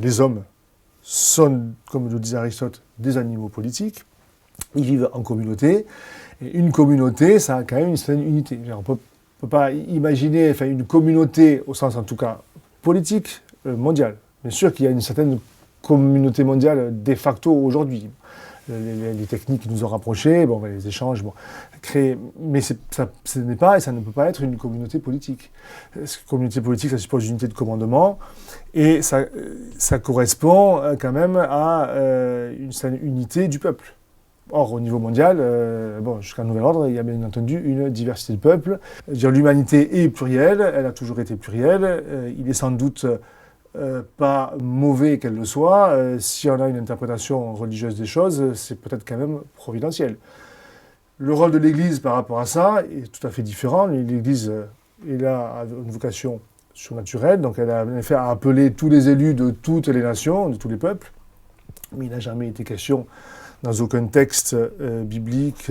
Les hommes sont, comme le disait Aristote, des animaux politiques. Ils vivent en communauté. Et une communauté, ça a quand même une certaine unité. On ne peut pas imaginer une communauté, au sens en tout cas politique, mondiale. Bien sûr qu'il y a une certaine communauté mondiale de facto aujourd'hui. Les techniques qui nous ont rapprochés, les échanges, créer, mais ce n'est pas et ça ne peut pas être une communauté politique. Communauté politique, ça suppose une unité de commandement et ça correspond quand même à une certaine unité du peuple. Or, au niveau mondial, jusqu'à nouvel ordre, il y a bien entendu une diversité de peuples. L'humanité est plurielle, elle a toujours été plurielle. Il est sans doute pas mauvais qu'elle le soit. Si on a une interprétation religieuse des choses, c'est peut-être quand même providentiel. Le rôle de l'Église par rapport à ça est tout à fait différent. L'Église est là à une vocation surnaturelle, donc elle a en effet à appeler tous les élus de toutes les nations, de tous les peuples. Mais il n'a jamais été question, dans aucun texte biblique,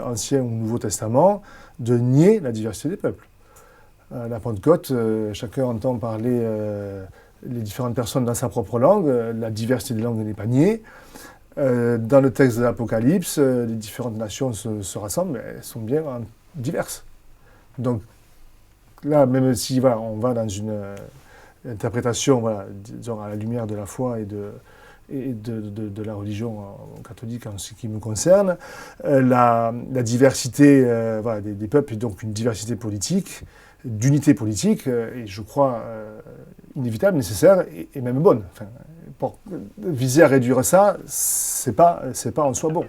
ancien ou Nouveau Testament, de nier la diversité des peuples. À la Pentecôte, chacun entend parler les différentes personnes dans sa propre langue, la diversité des langues n'est pas niée. Dans le texte de l'Apocalypse, les différentes nations se rassemblent, mais elles sont bien diverses. Donc là, même si on va dans une interprétation, disons, à la lumière de la foi et de la religion catholique en ce qui me concerne, la diversité des peuples est donc une diversité politique, d'unité politique, et je crois inévitable, nécessaire et même bonne. Pour viser à réduire ça, c'est pas en soi bon.